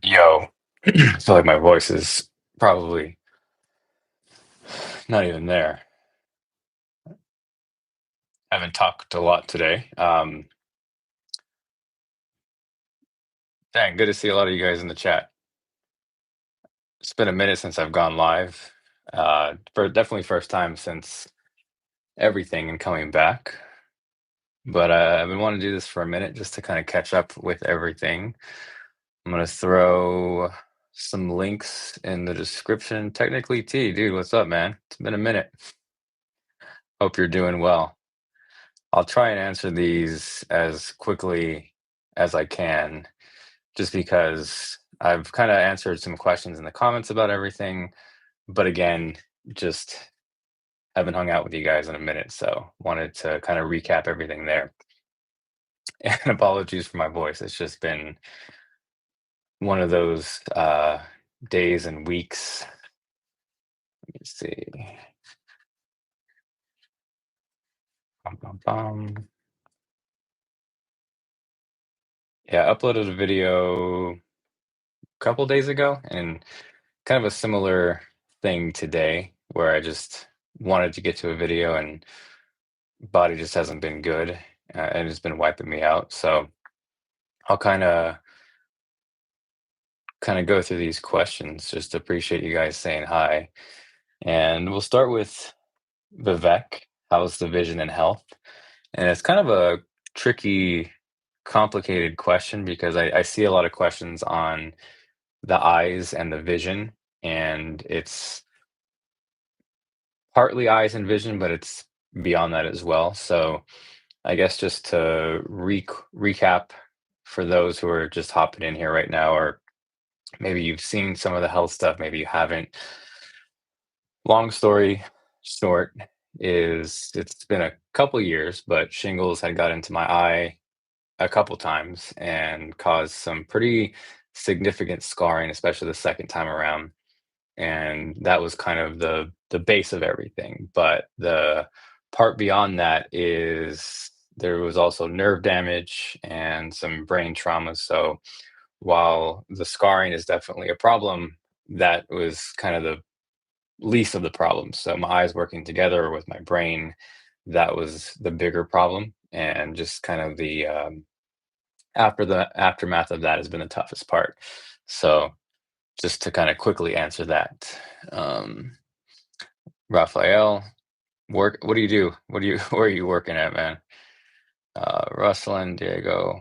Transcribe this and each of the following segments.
Yo, I feel like my voice is probably not even there. I haven't talked a lot today. Dang, good to see a lot of you guys in the chat. It's been a minute since I've gone live. For definitely first time since everything and coming back. But I've been wanting to do this for a minute just to kind of catch up with everything. I'm gonna throw some links in the description. Technically, T, dude, what's up, man? It's been a minute. Hope you're doing well. I'll try and answer these as quickly as I can, just because I've kind of answered some questions in the comments about everything. But again, just haven't hung out with you guys in a minute, so wanted to kind of recap everything there. And apologies for my voice. It's just been one of those days and weeks. Let me see. Bum, bum, bum. Yeah, I uploaded a video a couple days ago, and kind of a similar thing today where I just wanted to get to a video and body just hasn't been good, and it's been wiping me out. So I'll kind of go through these questions. Just appreciate you guys saying hi, and we'll start with Vivek. How's the vision and health? And it's kind of a tricky, complicated question because I see a lot of questions on the eyes and the vision, and it's partly eyes and vision, but it's beyond that as well. So I guess just to recap for those who are just hopping in here right now, or maybe you've seen some of the health stuff, maybe you haven't. Long story short is it's been a couple years, but shingles had got into my eye a couple times and caused some pretty significant scarring, especially the second time around. And that was kind of the base of everything. But the part beyond that is there was also nerve damage and some brain trauma. So while the scarring is definitely a problem, that was kind of the least of the problems. So my eyes working together with my brain, that was the bigger problem. And just kind of the aftermath of that has been the toughest part. So just to kind of quickly answer that. Um, Raphael, what do you do? What do you where are you working at, man? Ruslan, Diego,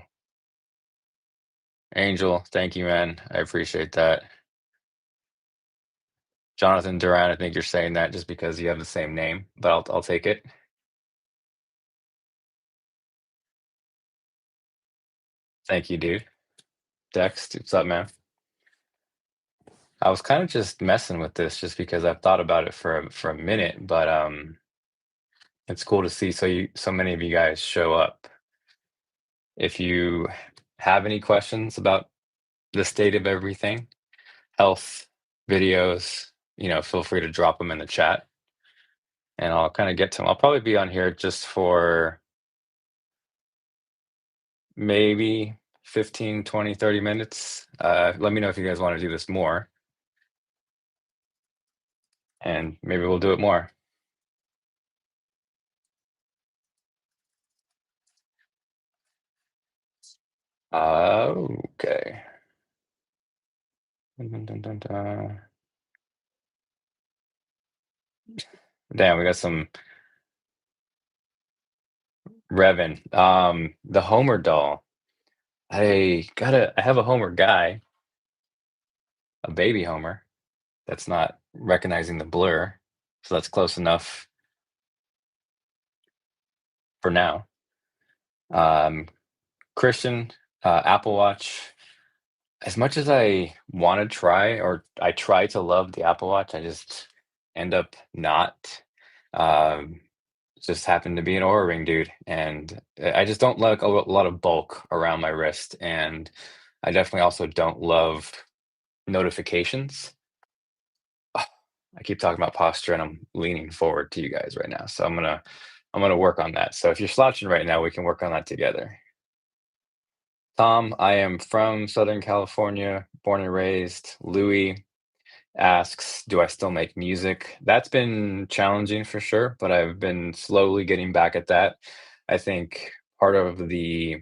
Angel, thank you, man. I appreciate that. Jonathan Duran, I think you're saying that just because you have the same name, but I'll take it. Thank you, dude. Dex, what's up, man? I was kind of just messing with this just because I've thought about it for a minute, but it's cool to see so many of you guys show up. If you have any questions about the state of everything, health, videos, feel free to drop them in the chat and I'll kind of get to them. I'll probably be on here just for maybe 15, 20, 30 minutes. Let me know if you guys want to do this more and maybe we'll do it more. Okay. Dun, dun, dun, dun. Damn, we got some Revan. The Homer doll. I have a Homer guy, a baby Homer, that's not recognizing the blur. So that's close enough for now. Um, Christian, Apple Watch. As much as I want to try, or I try to love the Apple Watch, I just end up not. Um, just happened to be an Aura Ring dude, and I just don't like a lot of bulk around my wrist, and I definitely also don't love notifications. I keep talking about posture, and I'm leaning forward to you guys right now, so I'm gonna work on that. So if you're slouching right now, we can work on that together. Tom, I am from Southern California, born and raised. Louis asks, do I still make music? That's been challenging for sure, but I've been slowly getting back at that. I think part of the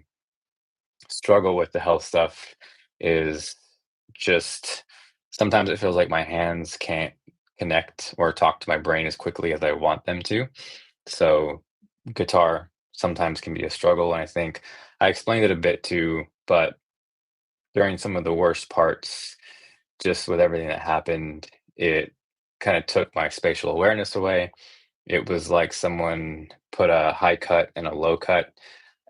struggle with the health stuff is just sometimes it feels like my hands can't connect or talk to my brain as quickly as I want them to. So guitar sometimes can be a struggle. And I think I explained it a bit too, but during some of the worst parts, just with everything that happened, it kind of took my spatial awareness away. It was like someone put a high cut and a low cut.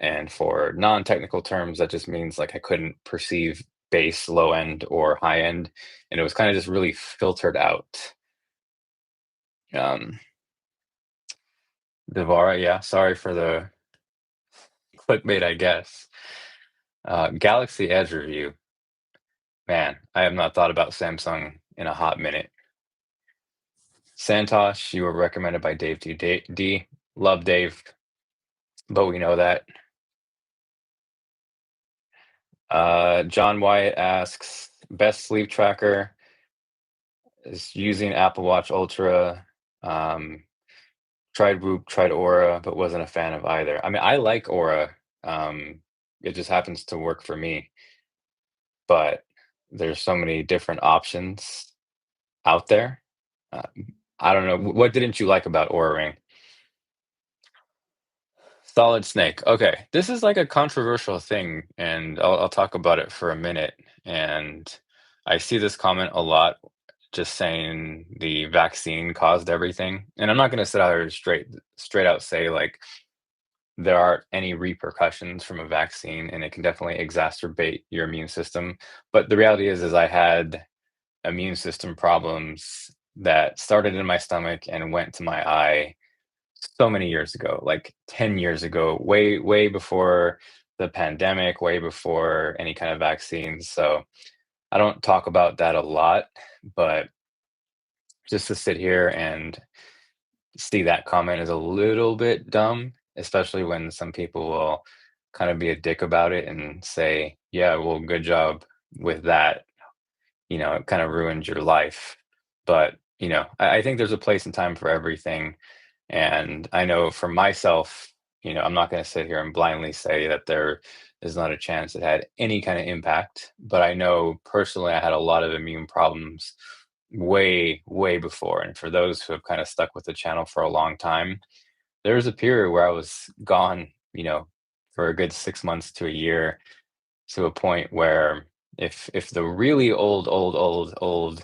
And for non-technical terms, that just means like I couldn't perceive bass, low end, or high end. And it was kind of just really filtered out. Um, Devara, yeah, sorry for the clickbait, I guess. Galaxy Edge review. Man, I have not thought about Samsung in a hot minute. Santosh, you were recommended by Dave D. Love Dave, but we know that. John Wyatt asks, best sleep tracker is using Apple Watch Ultra. Um, tried Whoop, tried Aura, but wasn't a fan of either. I mean, I like Aura. Um, it just happens to work for me, but there's so many different options out there. Uh, I don't know. What didn't you like about Aura Ring? Solid Snake. Okay, this is like a controversial thing, and I'll talk about it for a minute. And I see this comment a lot, just saying the vaccine caused everything. And I'm not going to sit out here straight out say like there aren't any repercussions from a vaccine, and it can definitely exacerbate your immune system. But the reality is I had immune system problems that started in my stomach and went to my eye so many years ago, like 10 years ago, way before the pandemic, way before any kind of vaccines. So I don't talk about that a lot, but just to sit here and see that comment is a little bit dumb, especially when some people will kind of be a dick about it and say, yeah, well, good job with that. It kind of ruined your life. But, I think there's a place and time for everything. And I know for myself, I'm not going to sit here and blindly say that there is not a chance it had any kind of impact. But I know personally, I had a lot of immune problems way before. And for those who have kind of stuck with the channel for a long time, there was a period where I was gone, for a good 6 months to a year, to a point where if the really old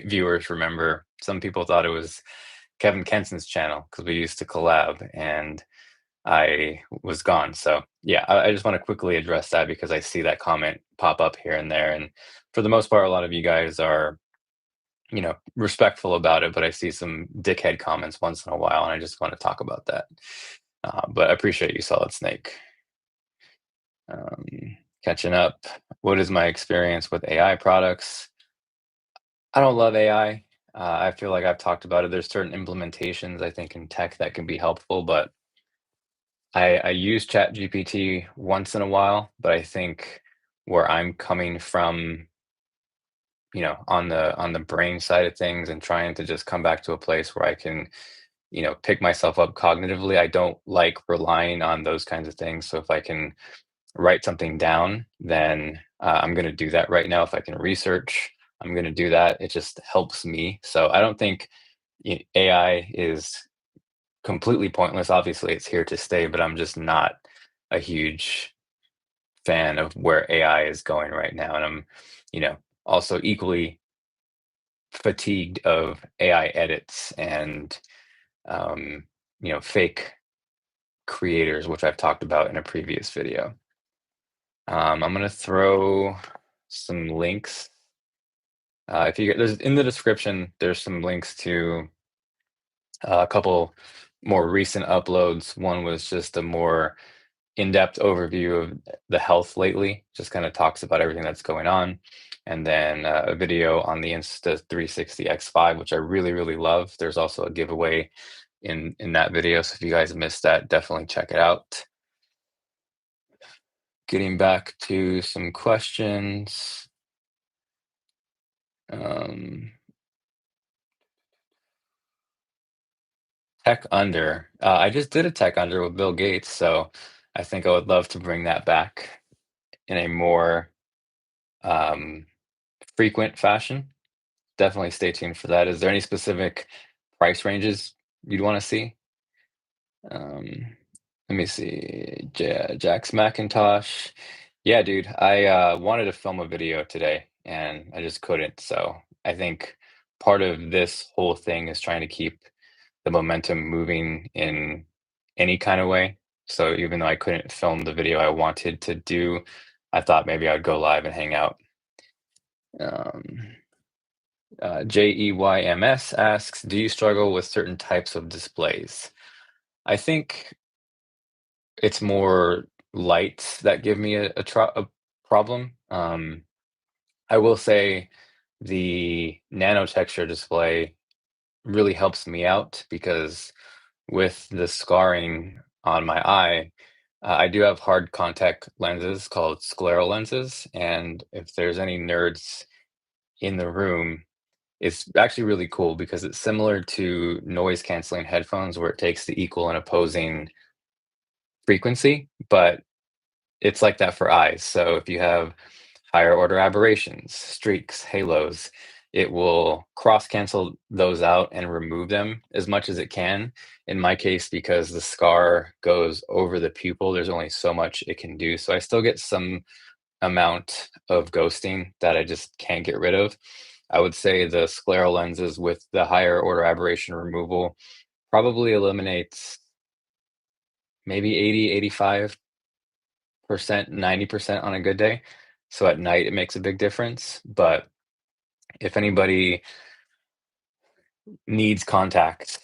viewers remember, some people thought it was Kevin Kenson's channel because we used to collab and I was gone. So yeah, I just want to quickly address that because I see that comment pop up here and there. And for the most part, a lot of you guys are, respectful about it, but I see some dickhead comments once in a while, and I just want to talk about that. But I appreciate you, Solid Snake. Um, Catching up. What is my experience with AI products? I don't love AI. I feel like I've talked about it. There's certain implementations I think in tech that can be helpful, but I use ChatGPT once in a while. But I think where I'm coming from, on the brain side of things and trying to just come back to a place where I can, pick myself up cognitively. I don't like relying on those kinds of things. So if I can write something down, then I'm going to do that right now. If I can research, I'm going to do that. It just helps me. So I don't think AI is completely pointless. Obviously, it's here to stay, but I'm just not a huge fan of where AI is going right now. And I'm, also equally fatigued of AI edits and, um, fake creators, which I've talked about in a previous video. I'm gonna throw some links. If you get there's in the description, there's some links to a couple more recent uploads. One was just a more in-depth overview of the health lately, just kind of talks about everything that's going on. And then a video on the Insta360 X5, which I really love. There's also a giveaway in that video. So if you guys missed that, definitely check it out. getting back to some questions. Um, Tech Under. I just did a Tech Under with Bill Gates, so I think I would love to bring that back in a more um, frequent fashion. Definitely stay tuned for that. Is there any specific price ranges you'd want to see? Um, Let me see. Jax McIntosh. Yeah, dude. I wanted to film a video today and I just couldn't. So I think part of this whole thing is trying to keep the momentum moving in any kind of way. So even though I couldn't film the video I wanted to do, I thought maybe I'd go live and hang out. Um, JEYMS asks, do you struggle with certain types of displays? I think it's more lights that give me a problem. I will say the nano texture display really helps me out because with the scarring on my eye, I do have hard contact lenses called scleral lenses, and if there's any nerds in the room, it's actually really cool because it's similar to noise canceling headphones where it takes the equal and opposing frequency, but it's like that for eyes. So if you have higher order aberrations, streaks, halos, it will cross cancel those out and remove them as much as it can. In my case, because the scar goes over the pupil, there's only so much it can do. So I still get some amount of ghosting that I just can't get rid of. I would say the scleral lenses with the higher order aberration removal probably eliminates maybe 80, 85%, 90% on a good day. So at night, it makes a big difference. But if anybody needs contacts,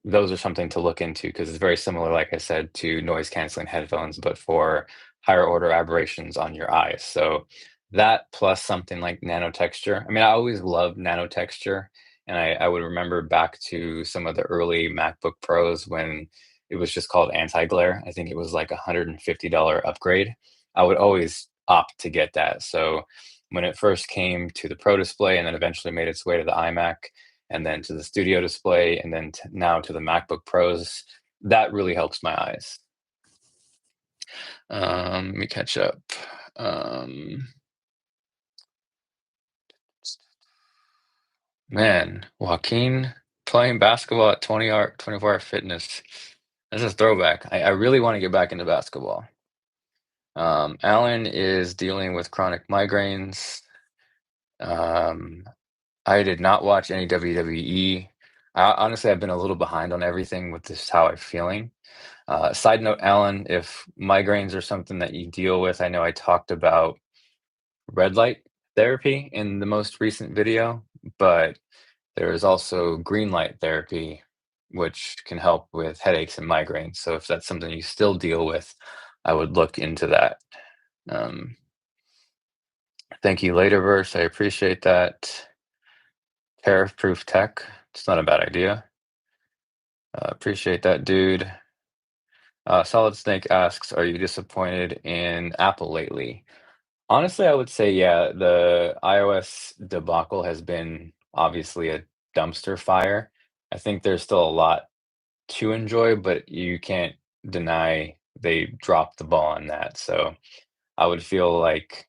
those are something to look into because it's very similar, like I said, to noise canceling headphones, but for higher order aberrations on your eyes. So that plus something like nanotexture. I mean, I always loved nanotexture, and I would remember back to some of the early MacBook Pros when it was just called anti-glare. I think it was like $150 upgrade. I would always opt to get that. So when it first came to the Pro Display and then eventually made its way to the iMac, and then to the Studio Display, and then now to the MacBook Pros. That really helps my eyes. Let me catch up. Um, Man, Joaquin playing basketball at 24 Hour Fitness. That's a throwback. I really want to get back into basketball. Alan is dealing with chronic migraines. Um, I did not watch any WWE. Honestly, I've been a little behind on everything with just how I'm feeling. Side note, Alan, if migraines are something that you deal with, I know I talked about red light therapy in the most recent video, but there is also green light therapy, which can help with headaches and migraines. So if that's something you still deal with, I would look into that. Um, Thank you, Laterverse. I appreciate that. Tariff proof tech. It's not a bad idea. Appreciate that, dude. Solid Snake asks, are you disappointed in Apple lately? Honestly, I would say, yeah, the iOS debacle has been obviously a dumpster fire. I think there's still a lot to enjoy, but you can't deny they dropped the ball on that. So I would feel like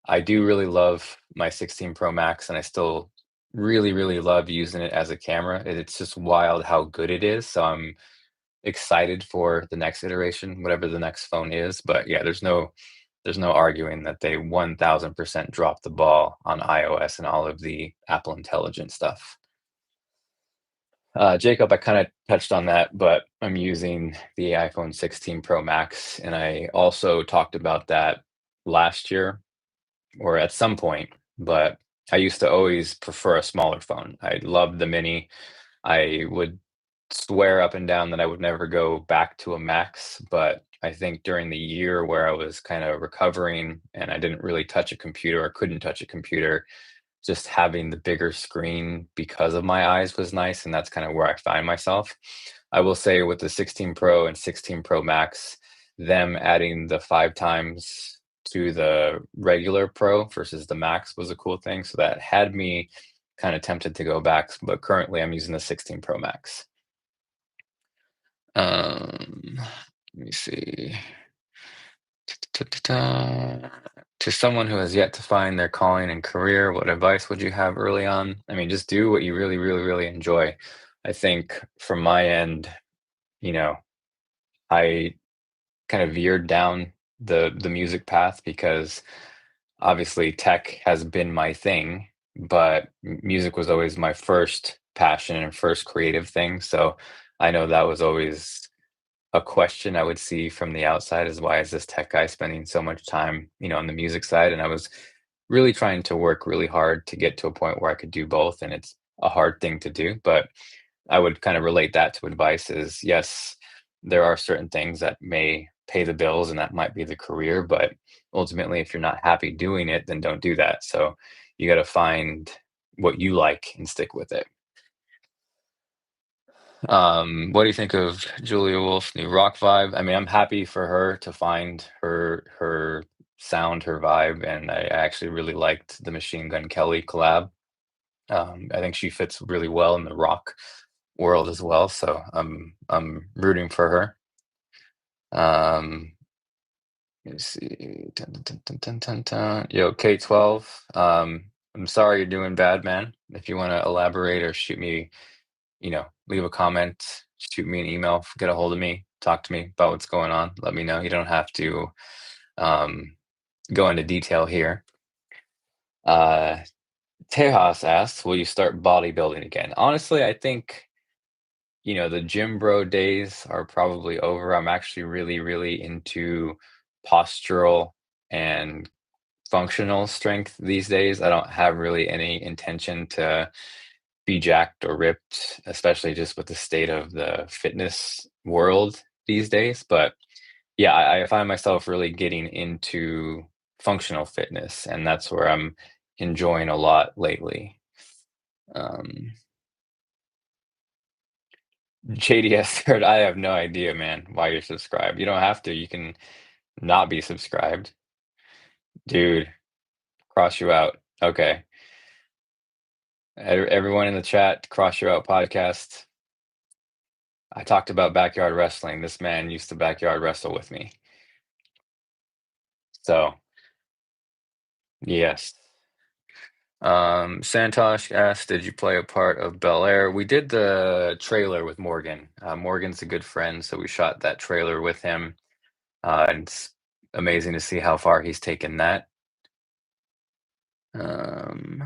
I do really love my 16 Pro Max, and I still really, really love using it as a camera. It's just wild how good it is. So I'm excited for the next iteration, whatever the next phone is. But yeah, there's no arguing that they 1000% dropped the ball on iOS and all of the Apple Intelligent stuff. Jacob, I kind of touched on that, but I'm using the iPhone 16 Pro Max, and I also talked about that last year or at some point, but I used to always prefer a smaller phone. I loved the mini. I would swear up and down that I would never go back to a Max, but I think during the year where I was kind of recovering and I didn't really touch a computer or couldn't touch a computer, just having the bigger screen because of my eyes was nice, and that's kind of where I find myself. I will say with the 16 Pro and 16 Pro Max, them adding the 5 times to the regular Pro versus the Max was a cool thing, so that had me kinda tempted to go back, but currently I'm using the 16 Pro Max. Let me see. To someone who has yet to find their calling and career, what advice would you have early on? I mean, just do what you really, really, really enjoy. I think from my end, you know, I kind of veered down the music path because obviously tech has been my thing, but music was always my first passion and first creative thing. So I know that was always a question I would see from the outside is why is this tech guy spending so much time, on the music side? And I was really trying to work really hard to get to a point where I could do both. And it's a hard thing to do, but I would kind of relate that to advice is yes, there are certain things that may pay the bills and that might be the career, but ultimately, if you're not happy doing it, then don't do that. So you got to find what you like and stick with it. What do you think of Julia Wolf's new rock vibe? I mean, I'm happy for her to find her sound, her vibe, and I actually really liked the Machine Gun Kelly collab. I think she fits really well in the rock world as well, so I'm rooting for her. Um, let me see. Dun, dun, dun, dun, dun, dun, dun. Yo, K12. I'm sorry you're doing bad, man. If you want to elaborate or shoot me, leave a comment, shoot me an email, get a hold of me, talk to me about what's going on. Let me know. You don't have to um, go into detail here. Uh, Tejas asks, will you start bodybuilding again? Honestly, I think the gym bro days are probably over. I'm actually really, really into postural and functional strength these days. I don't have really any intention to be jacked or ripped, especially just with the state of the fitness world these days. But yeah, I find myself really getting into functional fitness, and that's where I'm enjoying a lot lately. Um, JDS third, I have no idea, man, why you're subscribed. You don't have to. You can not be subscribed. Dude, cross you out. Okay. Everyone in the chat, cross you out podcast. I talked about backyard wrestling. This man used to backyard wrestle with me. So, yes. Santosh asked, did you play a part of Bel Air? We did the trailer with Morgan. Morgan's a good friend, so we shot that trailer with him. And it's amazing to see how far he's taken that. Um,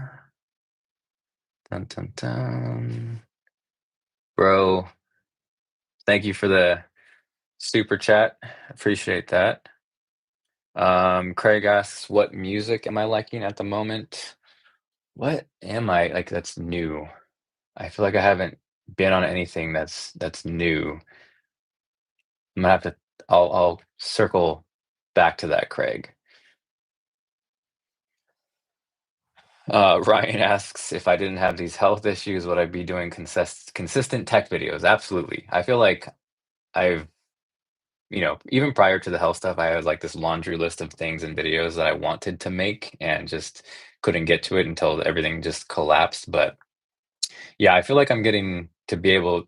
dun, dun, dun. Bro, thank you for the super chat. Appreciate that. Craig asks, what music am I liking at the moment? What am I like that's new? I feel like I haven't been on anything that's new. I'm gonna have to I'll circle back to that, Craig. Ryan asks if I didn't have these health issues, would I be doing consistent tech videos? Absolutely. I feel like I've, even prior to the health stuff, I had like this laundry list of things and videos that I wanted to make and just couldn't get to it until everything just collapsed. But yeah, I feel like I'm getting to be able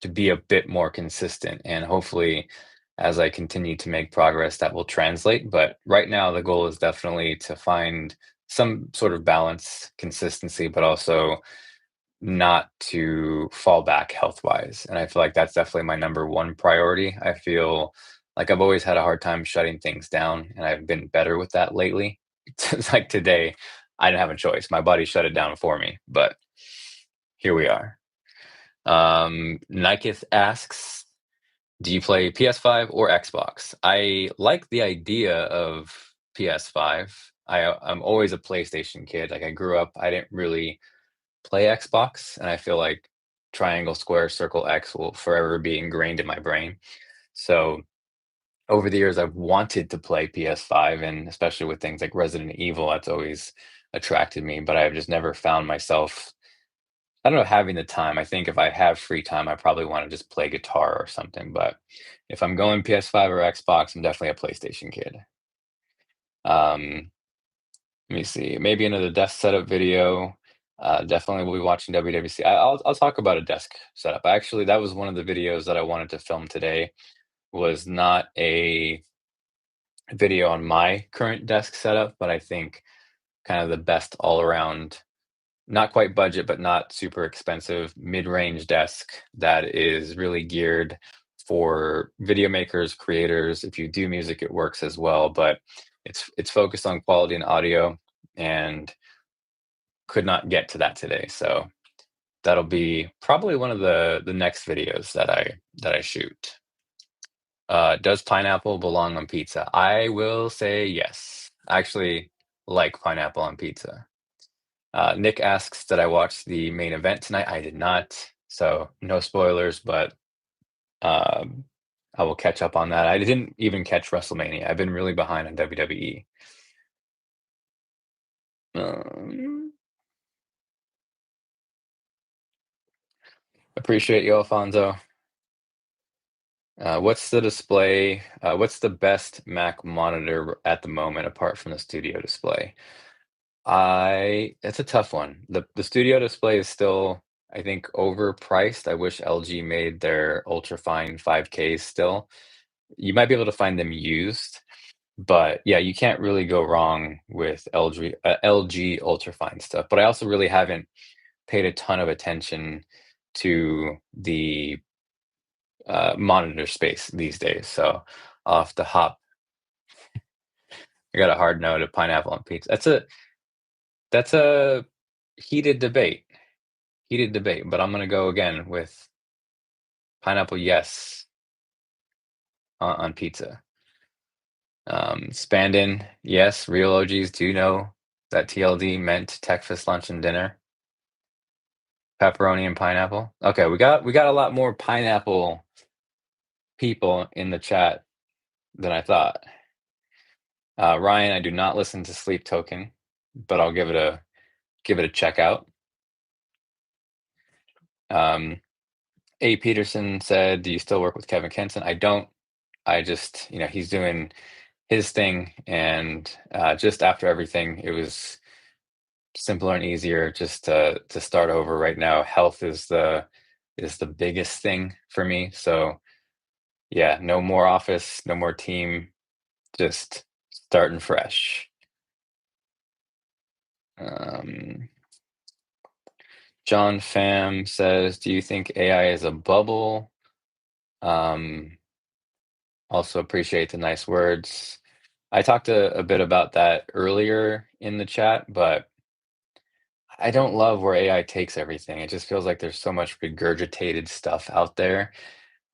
to be a bit more consistent, and hopefully as I continue to make progress that will translate. But right now the goal is definitely to find some sort of balance, consistency, but also not to fall back health wise. And I feel like that's definitely my number one priority. I feel like I've always had a hard time shutting things down, and I've been better with that lately. It's like today, I didn't have a choice. My body shut it down for me, but here we are. Niketh asks, do you play PS5 or Xbox? I like the idea of PS5. I'm always a PlayStation kid. Like I grew up, I didn't really play Xbox, and I feel like triangle, square, circle, X will forever be ingrained in my brain. So over the years, I've wanted to play PS5, and especially with things like Resident Evil, that's always attracted me. But I've just never found myself I don't know, having the time. I think if I have free time, I probably wanna just play guitar or something, but if I'm going PS5 or Xbox, I'm definitely a PlayStation kid. Um, Let me see, maybe another desk setup video. Definitely will be watching WWC. I'll talk about a desk setup. Actually, that was one of the videos that I wanted to film today, was not a video on my current desk setup, but I think kind of the best all around, not quite budget, but not super expensive mid-range desk that is really geared for video makers, creators. If you do music, it works as well, but it's focused on quality and audio, and could not get to that today. So that'll be probably one of the next videos that I shoot. Does pineapple belong on pizza? I will say yes. I actually like pineapple on pizza. Nick asks, did I watch the main event tonight? I did not, so no spoilers, but um, I will catch up on that. I didn't even catch WrestleMania. I've been really behind on WWE. Um, Appreciate you, Alfonso. What's the best Mac monitor at the moment apart from the studio display? It's a tough one. The studio display is still, I think, overpriced. I wish LG made their ultrafine 5Ks still. You might be able to find them used, but yeah, you can't really go wrong with LG ultrafine stuff. But I also really haven't paid a ton of attention to the monitor space these days. So I'll have to hop. I got a hard no to pineapple on pizza. That's a heated debate. Heated debate, but I'm gonna go again with pineapple, yes, on pizza. Spandin, yes, real OGs do know that TLD meant Texas lunch and dinner. Pepperoni and pineapple. Okay, we got a lot more pineapple people in the chat than I thought. Ryan, I do not listen to Sleep Token, but I'll give it a check out. Um, A. Peterson said, "Do you still work with Kevin Kenson?" I don't. I just, he's doing his thing, and just after everything, it was simpler and easier just to start over. Right now, health is the biggest thing for me. So yeah, no more office, no more team, just starting fresh. Um, John Pham says, "Do you think AI is a bubble?" Um, Also appreciate the nice words. I talked a bit about that earlier in the chat, but I don't love where AI takes everything. It just feels like there's so much regurgitated stuff out there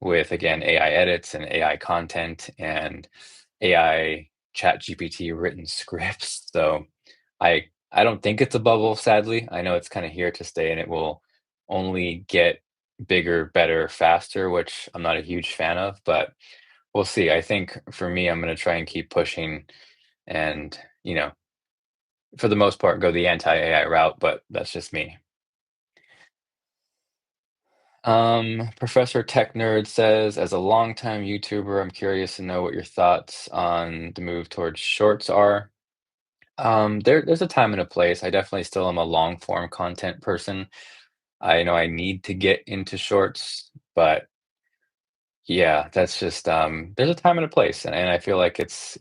with, again, AI edits and AI content and AI chat GPT written scripts. So I don't think it's a bubble, sadly. I know it's kind of here to stay and it will only get bigger, better, faster, which I'm not a huge fan of, but we'll see. I think for me, I'm going to try and keep pushing and, for the most part, go the anti-AI route, but that's just me. Professor Tech Nerd says, as a longtime YouTuber, I'm curious to know what your thoughts on the move towards shorts are. There's a time and a place. I definitely still am a long form content person. I know I need to get into shorts, but yeah, that's just there's a time and a place, and I feel like it's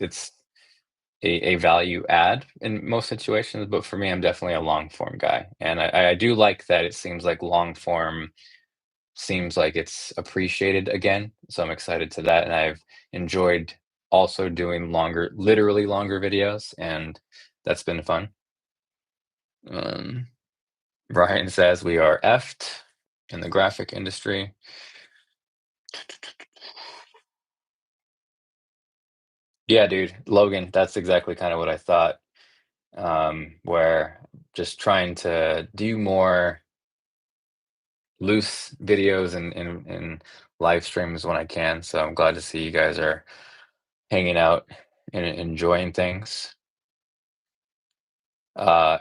a value add in most situations. But for me, I'm definitely a long form guy, and I do like that. It seems like long form seems like it's appreciated again. So I'm excited to that. And I've enjoyed also doing longer, literally longer videos, and that's been fun. Um, Ryan says we are effed in the graphic industry. Yeah, dude, Logan, that's exactly kind of what I thought. Where just trying to do more loose videos and live streams when I can. So I'm glad to see you guys are hanging out and enjoying things.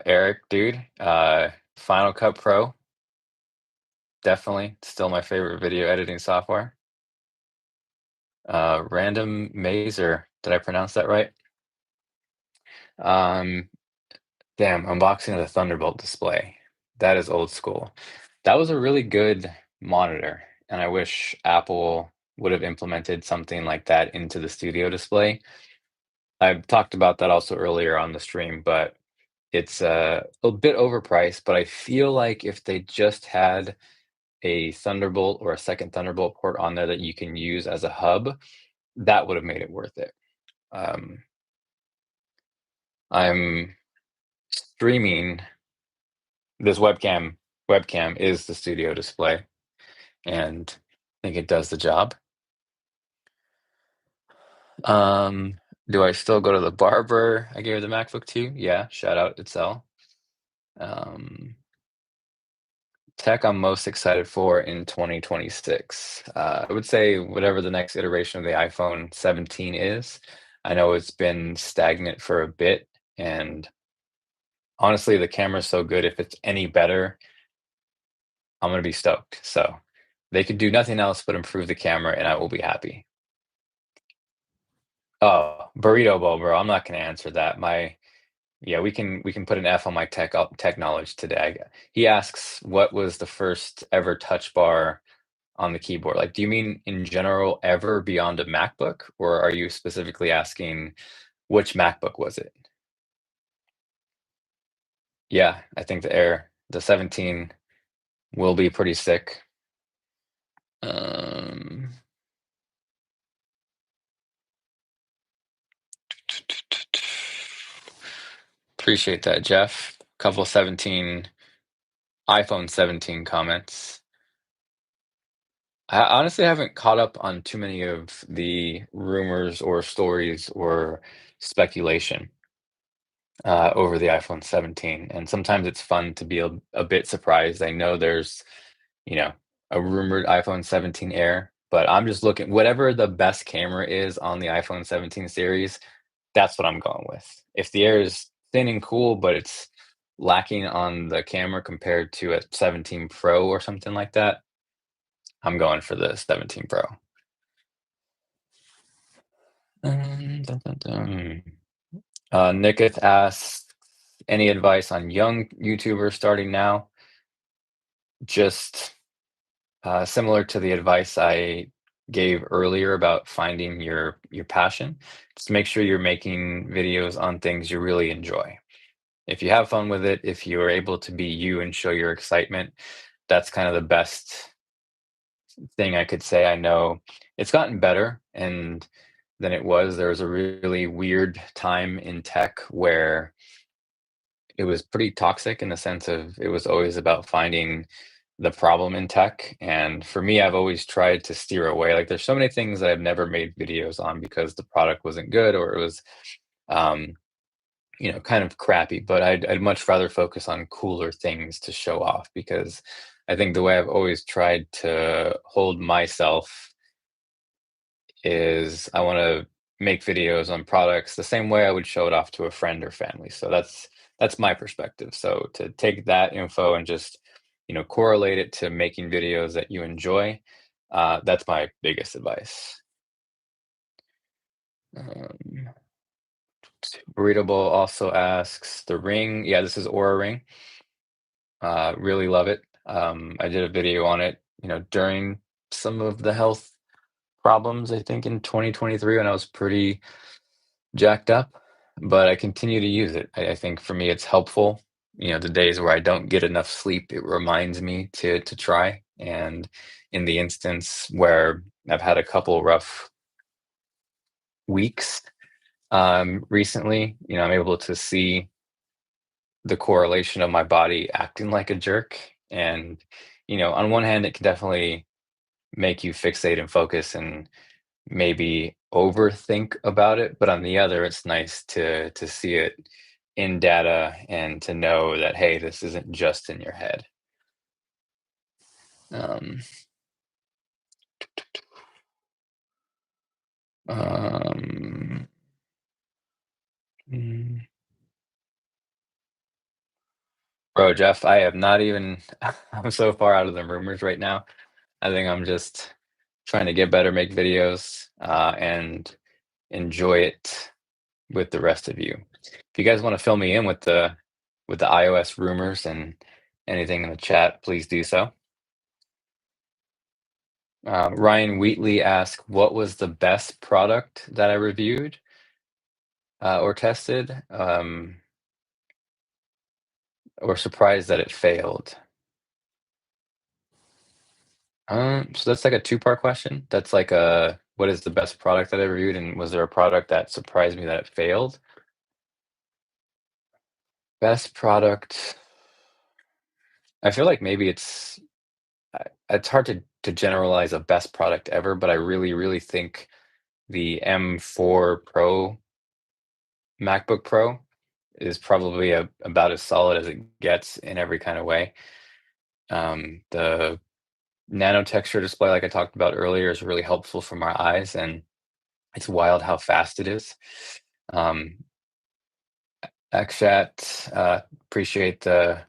Eric, dude, Final Cut Pro, definitely still my favorite video editing software. Random Mazer, did I pronounce that right? Um, Damn, unboxing of the Thunderbolt display. That is old school. That was a really good monitor, and I wish Apple would have implemented something like that into the Studio display. I've talked about that also earlier on the stream, but it's a bit overpriced, but I feel like if they just had a Thunderbolt or a second Thunderbolt port on there that you can use as a hub, that would have made it worth it. Um, I'm streaming this webcam is the Studio display, and I think it does the job. Um, do I still go to the barber I gave the MacBook to? Yeah, shout out Itzel. Um, Tech I'm most excited for in 2026. I would say whatever the next iteration of the iPhone 17 is. I know it's been stagnant for a bit, and honestly, the camera's so good. If it's any better, I'm gonna be stoked. So they could do nothing else but improve the camera, and I will be happy. Oh, burrito bowl, bro. I'm not gonna answer that. Yeah, we can put an F on my tech knowledge today. He asks, what was the first ever touch bar on the keyboard? Like, do you mean in general ever beyond a MacBook, or are you specifically asking which MacBook was it? Yeah, I think the 17 will be pretty sick. Um, Appreciate that, Jeff. Couple 17 iPhone 17 comments. I honestly haven't caught up on too many of the rumors or stories or speculation over the iPhone 17, and sometimes it's fun to be a bit surprised. I know there's, you know, a rumored iPhone 17 Air, but I'm just looking whatever the best camera is on the iPhone 17 series, that's what I'm going with. If the Air is thin and cool, but it's lacking on the camera compared to a 17 Pro or something like that, I'm going for the 17 Pro. Dun, dun, dun. Nicketh asks, any advice on young YouTubers starting now? Just similar to the advice I gave earlier about finding your passion. Just make sure you're making videos on things you really enjoy. If you have fun with it, if you are able to be you and show your excitement, that's kind of the best thing I could say. I know it's gotten better and than it was. There was a really weird time in tech where it was pretty toxic in the sense of it was always about finding the problem in tech. And for me, I've always tried to steer away. Like there's so many things that I've never made videos on because the product wasn't good or it was um, kind of crappy. But I'd much rather focus on cooler things to show off because I think the way I've always tried to hold myself is I want to make videos on products the same way I would show it off to a friend or family. So that's my perspective. So to take that info and just correlate it to making videos that you enjoy, that's my biggest advice. Um, Readable also asks the ring. Yeah, this is Aura Ring. Really love it. I did a video on it, during some of the health problems, I think in 2023 when I was pretty jacked up, but I continue to use it. I think for me it's helpful. The days where I don't get enough sleep, it reminds me to try. And in the instance where I've had a couple rough weeks recently, I'm able to see the correlation of my body acting like a jerk. And, on one hand, it can definitely make you fixate and focus and maybe overthink about it, but on the other, it's nice to see it in data and to know that, hey, this isn't just in your head. Um, um, mm, Bro, Jeff, I have not even I'm so far out of the rumors right now. I think I'm just trying to get better, make videos, and enjoy it with the rest of you. If you guys want to fill me in with the iOS rumors and anything in the chat, please do so. Ryan Wheatley asked, "What was the best product that I reviewed or tested, or surprised that it failed?" So that's like a two-part question. That's like a what is the best product that I reviewed, and was there a product that surprised me that it failed? Best product. I feel like maybe it's hard to generalize a best product ever, but I really, really think the M4 Pro MacBook Pro is probably about as solid as it gets in every kind of way. The nano texture display, like I talked about earlier, is really helpful for my eyes, and it's wild how fast it is. Um, Xchat, appreciate the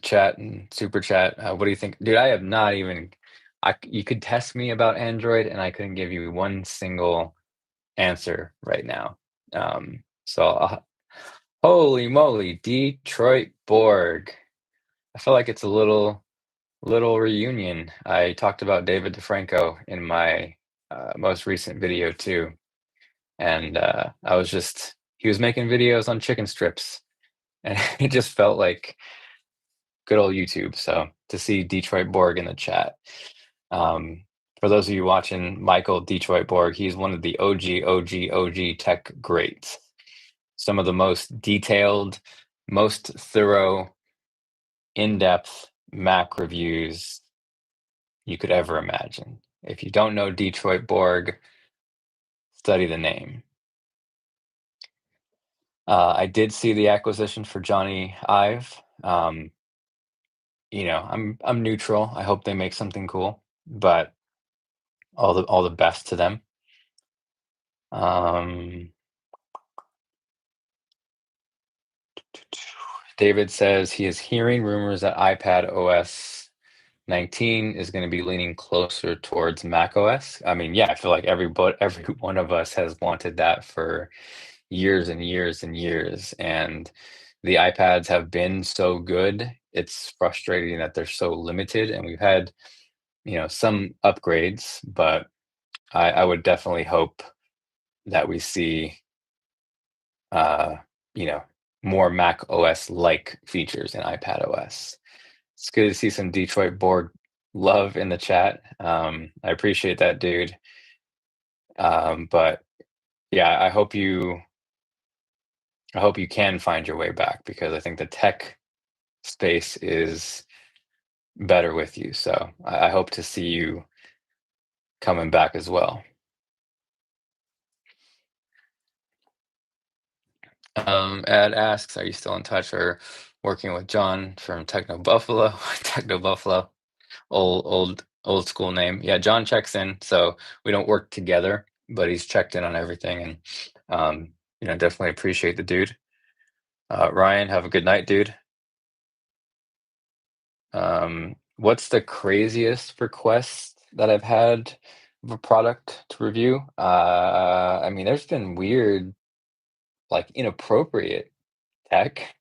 chat and super chat. What do you think, dude? I have not even. You could test me about Android, and I couldn't give you one single answer right now. So, holy moly, Detroit Borg! I feel like it's a little reunion. I talked about David DeFranco in my most recent video too, and I was just he was making videos on chicken strips, and it just felt like good old YouTube. So to see Detroit Borg in the chat. Um, for those of you watching, Michael Detroit Borg, he's one of the OG tech greats. Some of the most detailed, most thorough, in-depth Mac reviews you could ever imagine. If you don't know Detroit Borg, study the name. I did see the acquisition for Johnny Ive. I'm neutral. I hope they make something cool, but all the best to them. Um, David says he is hearing rumors that iPad OS 19 is going to be leaning closer towards Mac OS. I mean, yeah, I feel like every one of us has wanted that for years and years and years. And the iPads have been so good. It's frustrating that they're so limited. And we've had, some upgrades, but I would definitely hope that we see, uh, you know, more Mac OS like features in iPad OS. It's good to see some Detroit Borg love in the chat. I appreciate that, dude. But yeah, I hope you can find your way back because I think the tech space is better with you. So I hope to see you coming back as well. Ed asks, "Are you still in touch or working with John from Techno Buffalo?" Techno Buffalo, old school name. Yeah, John checks in, so we don't work together, but he's checked in on everything, and definitely appreciate the dude. Ryan, have a good night, dude. What's the craziest request that I've had of a product to review? I mean, there's been weird, like inappropriate tech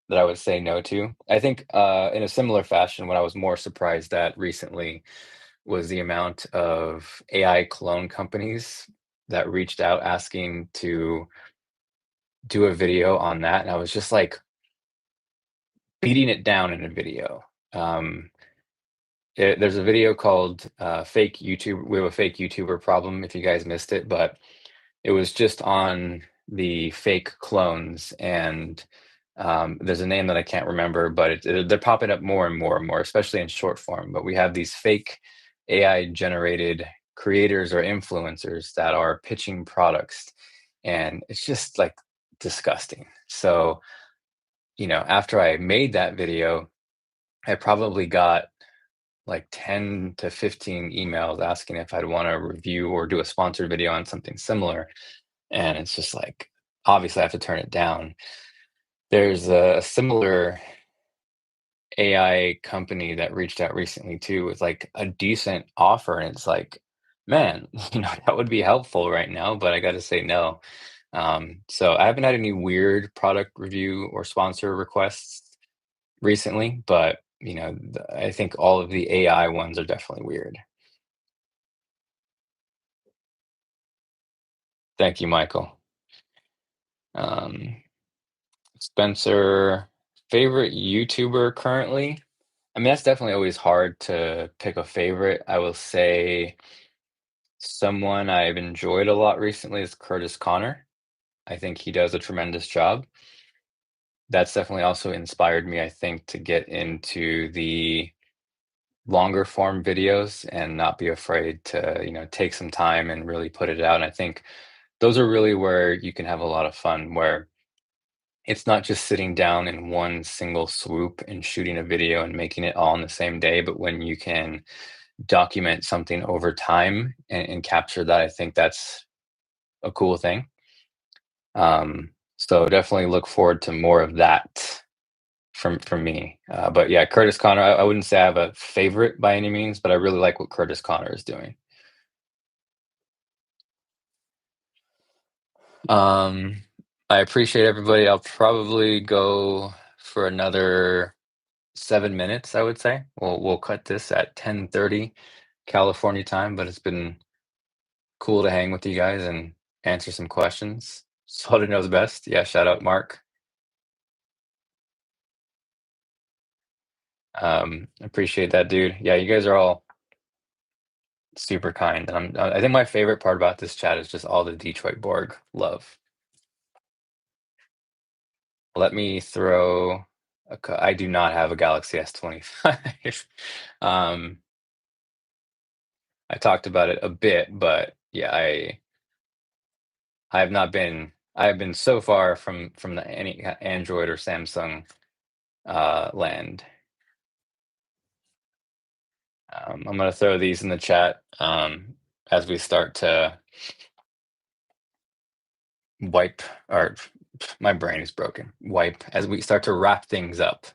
that I would say no to. I think in a similar fashion, what I was more surprised at recently was the amount of AI clone companies that reached out asking to do a video on that, and I was just like beating it down in a video. Um, there's a video called "Fake YouTube." We have a fake YouTuber problem. If you guys missed it, but it was just on the fake clones, and there's a name that I can't remember, but they're popping up more and more and more, especially in short form. But we have these fake AI generated creators or influencers that are pitching products, and it's just like disgusting. So, after I made that video, I probably got like 10 to 15 emails asking if I'd want to review or do a sponsored video on something similar. And it's just like, obviously, I have to turn it down. There's a similar AI company that reached out recently too with like a decent offer. And it's like, man, that would be helpful right now, but I got to say no. So I haven't had any weird product review or sponsor requests recently, but I think all of the AI ones are definitely weird. Thank you, Michael. Um, Spencer, favorite YouTuber currently? I mean, that's definitely always hard to pick a favorite. I will say someone I've enjoyed a lot recently is Curtis Connor. I think he does a tremendous job. That's definitely also inspired me, I think, to get into the longer form videos and not be afraid to, take some time and really put it out. And I think those are really where you can have a lot of fun, where it's not just sitting down in one single swoop and shooting a video and making it all in the same day, but when you can document something over time and capture that, I think that's a cool thing. So definitely look forward to more of that from me. But yeah, Curtis Connor, I wouldn't say I have a favorite by any means, but I really like what Curtis Connor is doing. Um, I appreciate everybody. I'll probably go for another 7 minutes, I would say. We'll cut this at 10:30 California time, but it's been cool to hang with you guys and answer some questions. Slaughter knows best. Yeah, shout out Mark. Appreciate that, dude. Yeah, you guys are all super kind. And I think my favorite part about this chat is just all the Detroit Borg love. Let me throw I do not have a Galaxy S25. Um, I talked about it a bit, but yeah, I have been so far from the any Android or Samsung land. I'm gonna throw these in the chat as we start to wipe or my brain is broken. Wipe as we start to wrap things up.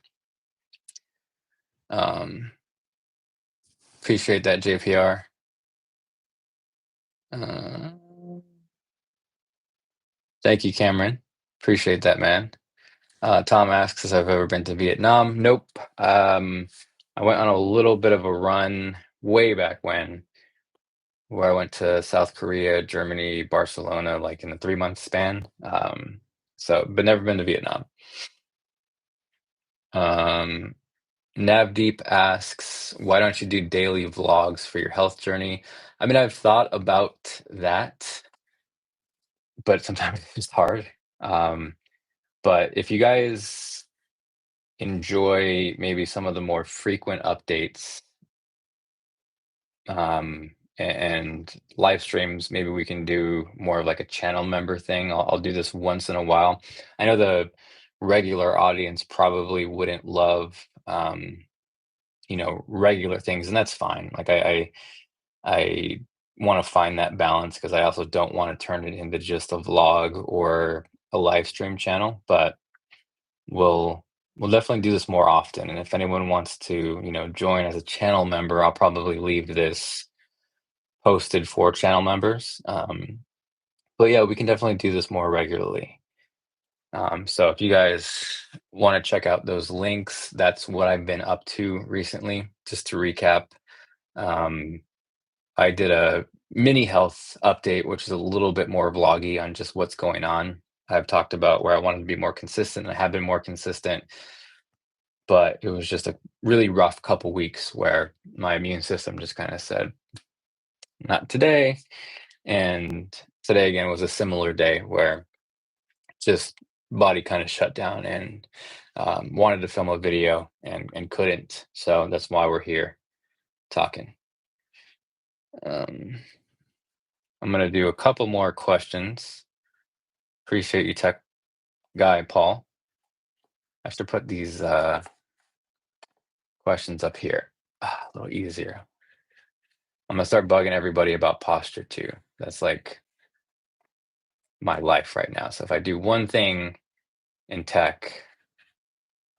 Um, Appreciate that, JPR. Uh, Thank you, Cameron. Appreciate that, man. Tom asks if I've ever been to Vietnam. Nope. I went on a little bit of a run way back when, where I went to South Korea, Germany, Barcelona, like in a 3 month span. But never been to Vietnam. Um, Navdeep asks, why don't you do daily vlogs for your health journey? I mean, I've thought about that, but sometimes it's just hard. Um, but if you guys enjoy maybe some of the more frequent updates, and live streams, maybe we can do more of like a channel member thing. I'll do this once in a while. I know the regular audience probably wouldn't love, regular things, and that's fine. Like I want to find that balance because I also don't want to turn it into just a vlog or a live stream channel. But we'll we'll definitely do this more often. And if anyone wants to, join as a channel member, I'll probably leave this posted for channel members. But yeah, we can definitely do this more regularly. So if you guys want to check out those links, that's what I've been up to recently. Just to recap, um, I did a mini health update, which is a little bit more vloggy on just what's going on. I've talked about where I wanted to be more consistent, and I have been more consistent, but it was just a really rough couple weeks where my immune system just kind of said, not today. And today again was a similar day where just body kind of shut down and wanted to film a video and couldn't. So that's why we're here talking. Um, I'm gonna do a couple more questions. Appreciate you, tech guy Paul. I should put these questions up here. A little easier. I'm gonna start bugging everybody about posture too. That's like my life right now. So if I do one thing in tech,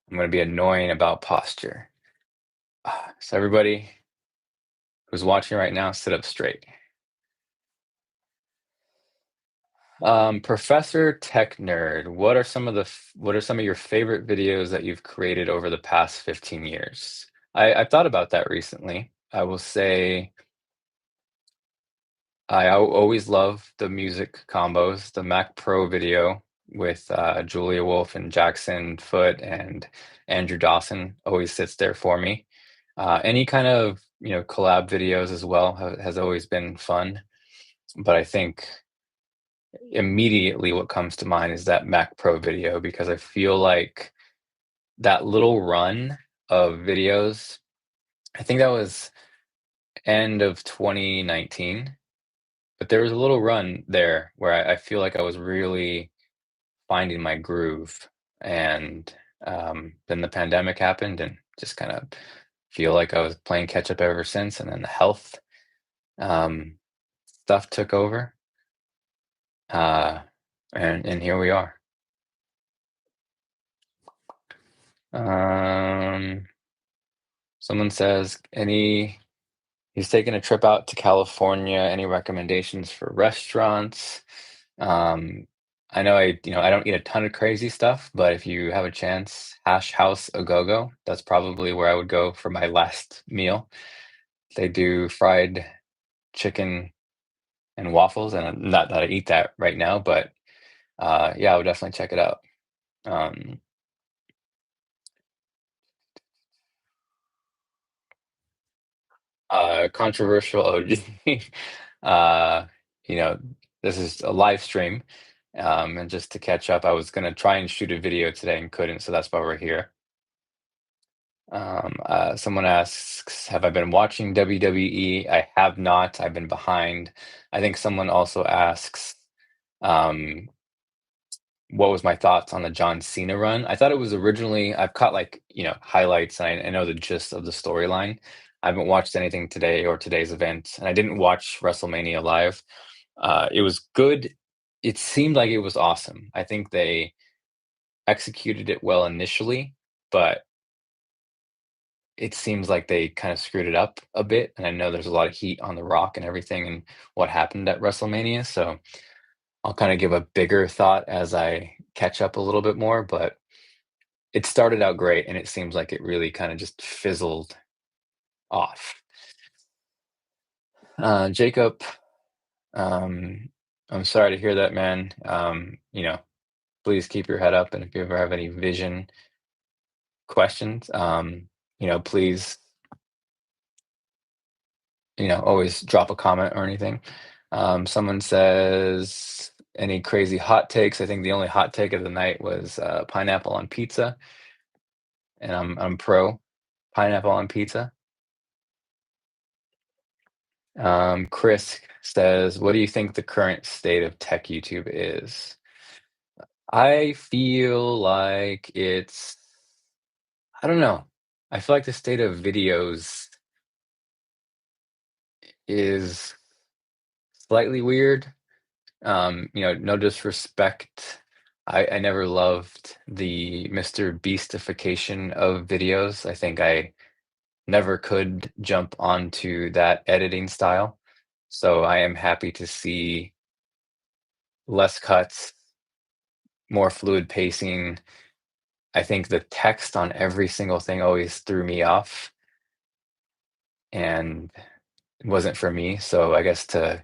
I'm gonna be annoying about posture. So everybody who's watching right now, sit up straight. Professor Tech Nerd, what are some of your favorite videos that you've created over the past 15 years? I thought about that recently. I will say always love the music combos. The Mac Pro video with Julia Wolf and Jackson Foote and Andrew Dawson always sits there for me. Any kind of collab videos as well has always been fun. But I think immediately what comes to mind is that Mac Pro video because I feel like that little run of videos, I think that was end of 2019, but there was a little run there where I feel like I was really finding my groove. And then the pandemic happened and just kind of feel like I was playing catch up ever since. And then the health um, stuff took over. Uh, and here we are. Um, Someone says, he's taking a trip out to California. Any recommendations for restaurants? Um, I know I don't eat a ton of crazy stuff, but if you have a chance, Hash House A Go-Go, that's probably where I would go for my last meal. They do fried chicken and waffles, and not that I eat that right now, but yeah, I would definitely check it out. Um, Controversial OG. Uh, you know, this is a live stream, and just to catch up, I was gonna try and shoot a video today and couldn't, so that's why we're here. Someone asks, "Have I been watching WWE?" I have not. I've been behind. I think someone also asks, um, what was my thoughts on the John Cena run? I thought it was originally I've caught like, highlights and I know the gist of the storyline. I haven't watched anything today or today's event, and I didn't watch WrestleMania live. It was good. It seemed like it was awesome. I think they executed it well initially, but it seems like they kind of screwed it up a bit. And I know there's a lot of heat on The Rock and everything and what happened at WrestleMania. So I'll kind of give a bigger thought as I catch up a little bit more. But it started out great, and it seems like it really kind of just fizzled off. Jacob, um, I'm sorry to hear that, man. Please keep your head up, and if you ever have any vision questions, please, always drop a comment or anything. Someone says, any crazy hot takes? I think the only hot take of the night was pineapple on pizza, and I'm pro pineapple on pizza. Chris says, "What do you think the current state of tech YouTube is?" I feel like I don't know. I feel like the state of videos is slightly weird. No disrespect. I never loved the Mr. Beastification of videos. I think I never could jump onto that editing style. So I am happy to see less cuts, more fluid pacing. I think the text on every single thing always threw me off and wasn't for me. So I guess to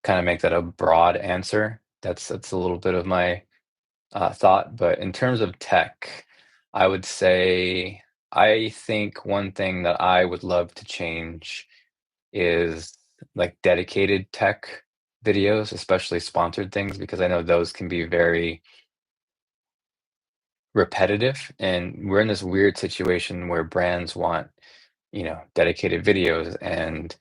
kind of make that a broad answer, that's a little bit of my thought. But in terms of tech, I would say I think one thing that I would love to change is like dedicated tech videos, especially sponsored things, because I know those can be very repetitive. And we're in this weird situation where brands want, dedicated videos and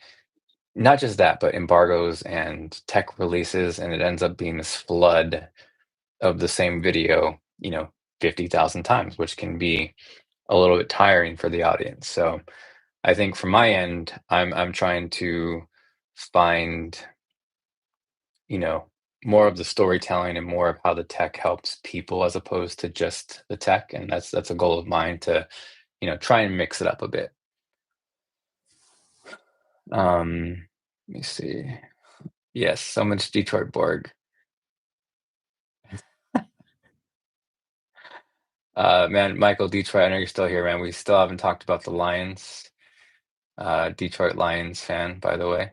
not just that, but embargoes and tech releases. And it ends up being this flood of the same video, 50,000 times, which can be a little bit tiring for the audience. So I think from my end, I'm trying to find, you know, more of the storytelling and more of how the tech helps people as opposed to just the tech. And that's a goal of mine to, try and mix it up a bit. Let me see. Yes, so much Detroit Borg. Man, Michael, Detroit, I know you're still here, man. We still haven't talked about the Lions. Detroit Lions fan, by the way.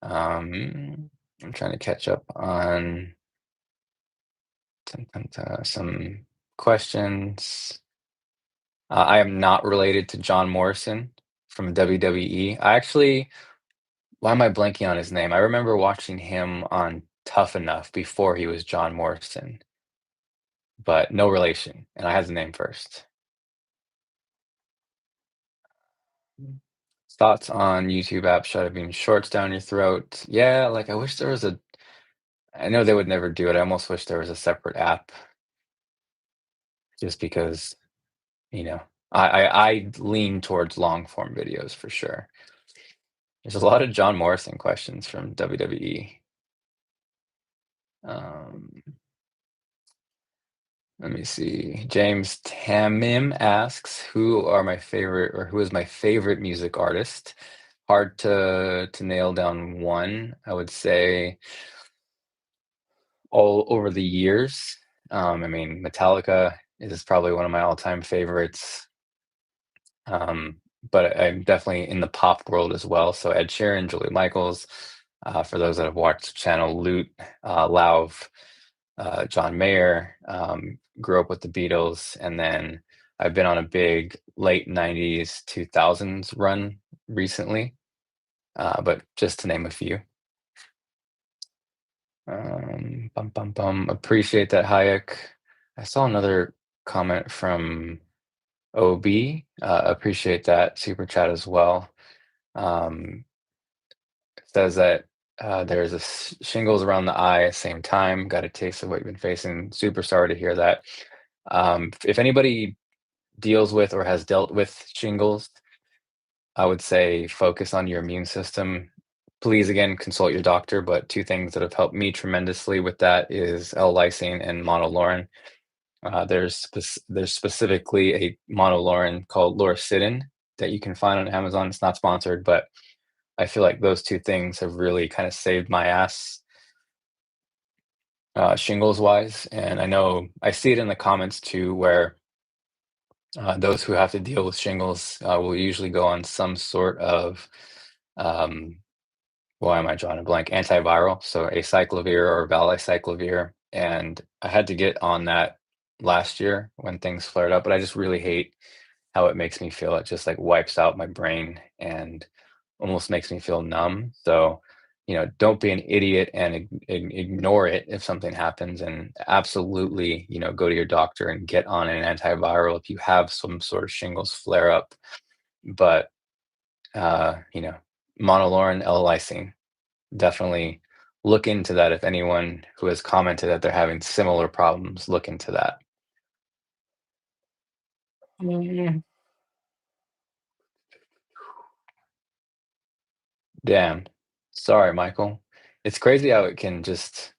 I'm trying to catch up on some questions. I am not related to John Morrison from WWE. Why am I blanking on his name? I remember watching him on Tough Enough before he was John Morrison, but no relation. And I had the name first. Thoughts on YouTube apps shoving shorts down your throat? Yeah, like I wish there was a. I know they would never do it. I almost wish there was a separate app, just because you know I lean towards long form videos for sure. There's a lot of John Morrison questions from WWE. Um, Let me see. James Tamim asks, who is my favorite music artist? Hard to nail down one. I would say all over the years. I mean, Metallica is probably one of my all-time favorites. Um, but I'm definitely in the pop world as well. So Ed Sheeran, Julia Michaels. For those that have watched the channel, Lute, Lauv, John Mayer, grew up with the Beatles, and then I've been on a big late 90s, 2000s run recently, but just to name a few. Bum, bum, bum. Appreciate that, Hayek. I saw another comment from OB. Appreciate that super chat as well. Um, Says that there's shingles around the eye, same time. Got a taste of what you've been facing. Super sorry to hear that. If anybody deals with or has dealt with shingles, I would say focus on your immune system. Please, again, consult your doctor. But two things that have helped me tremendously with that is L-lysine and monolaurin. There's specifically a monolaurin called Lorcidin that you can find on Amazon. It's not sponsored, but I feel like those two things have really kind of saved my ass, shingles wise. And I know I see it in the comments too, where those who have to deal with shingles will usually go on some sort of, um, why am I drawing a blank? Antiviral, so acyclovir or valacyclovir. And I had to get on that last year when things flared up, but I just really hate how it makes me feel. It just like wipes out my brain and almost makes me feel numb. So, don't be an idiot and ignore it if something happens, and absolutely, go to your doctor and get on an antiviral if you have some sort of shingles flare up. But, uh, you know, monolaurin, L-lysine, definitely look into that. If anyone who has commented that they're having similar problems, look into that. Mm. Damn. Sorry, Michael. It's crazy how it can just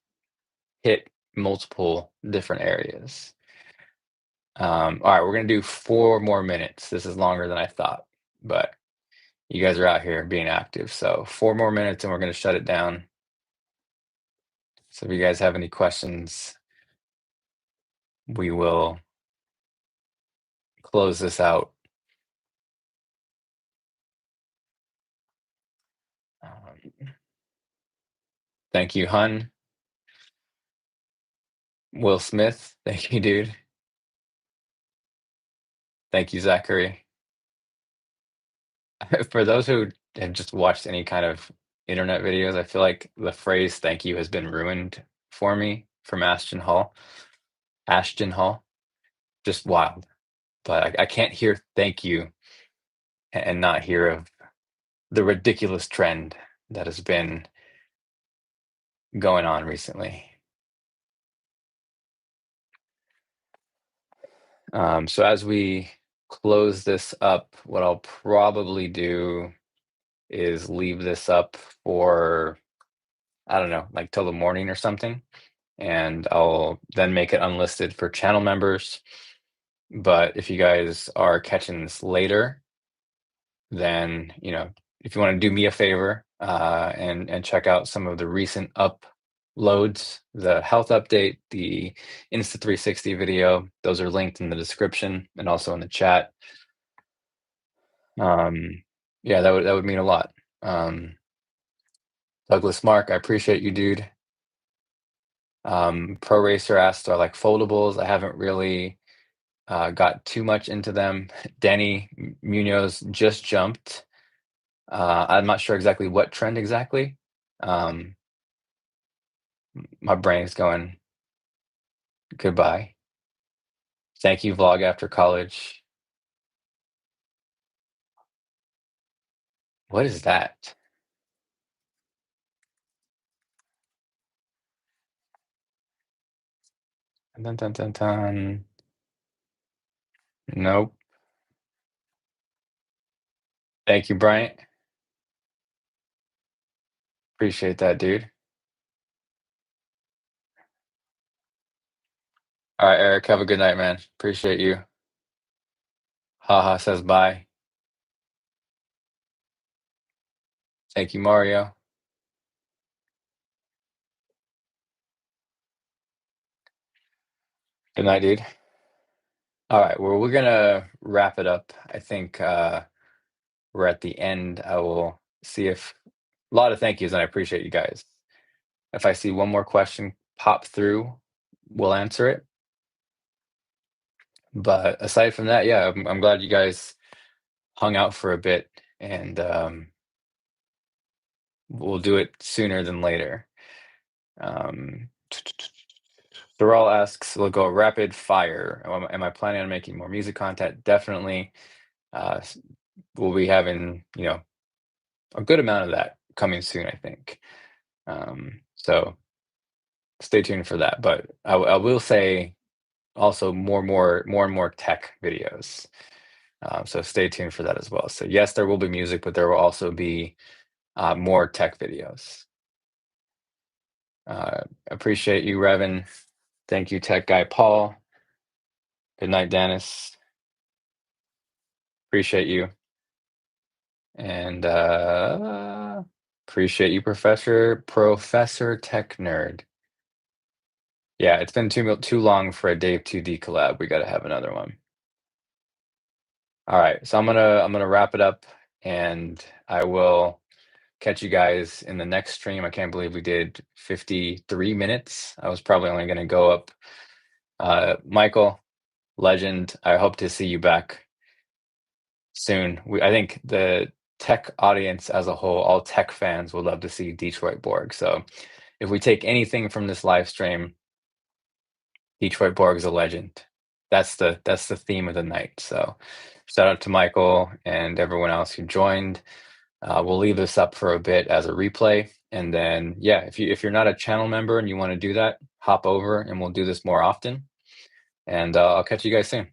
hit multiple different areas. All right, we're gonna do 4 more minutes. This is longer than I thought, but you guys are out here being active. So 4 more minutes and we're gonna shut it down. So if you guys have any questions, we will close this out. Um, Thank you, Hun. Will Smith, thank you, dude. Thank you, Zachary. For those who have just watched any kind of internet videos, I feel like the phrase "thank you" has been ruined for me from Ashton Hall. Ashton Hall, just wild. But I can't hear "thank you" and not hear of the ridiculous trend that has been going on recently. So as we close this up, what I'll probably do is leave this up for, I don't know, like till the morning or something, and I'll then make it unlisted for channel members. But if you guys are catching this later, then if you want to do me a favor, and check out some of the recent loads, the health update, the Insta360 video. Those are linked in the description and also in the chat. Yeah, that would mean a lot. Douglas Mark, I appreciate you, dude. Pro Racer asked, are like foldables? I haven't really got too much into them. Danny Munoz just jumped. I'm not sure exactly what trend exactly. My brain's going goodbye. Thank you, Vlog After College. What is that? Dun, dun, dun, dun. Nope. Thank you, Bryant. Appreciate that, dude. All right, Eric, have a good night, man. Appreciate you. Haha says bye. Thank you, Mario. Good night, dude. All right, well, we're gonna wrap it up. I think we're at the end. I will see if a lot of thank yous, and I appreciate you guys. If I see one more question pop through, we'll answer it. But aside from that, yeah, I'm glad you guys hung out for a bit, and we'll do it sooner than later. Doral asks, we'll go rapid fire. Am I planning on making more music content? Definitely. We'll be having, a good amount of that coming soon, I think. So stay tuned for that. But I will say also more and more tech videos. So stay tuned for that as well. So yes, there will be music, but there will also be more tech videos. Appreciate you, Revan. Thank you, tech guy Paul. Good night, Dennis. Appreciate you. And appreciate you, Professor Tech Nerd. Yeah, it's been too long for a Dave 2D collab. We got to have another one. All right, so I'm gonna wrap it up, and I will catch you guys in the next stream. I can't believe we did 53 minutes. I was probably only gonna go up. Michael, legend. I hope to see you back soon. I think the tech audience as a whole, all tech fans, would love to see Detroit Borg. So if we take anything from this live stream, Detroit Borg is a legend. That's the theme of the night. So shout out to Michael and everyone else who joined. We'll leave this up for a bit as a replay, and then yeah, if you're not a channel member and you want to do that, hop over and we'll do this more often. And I'll catch you guys soon.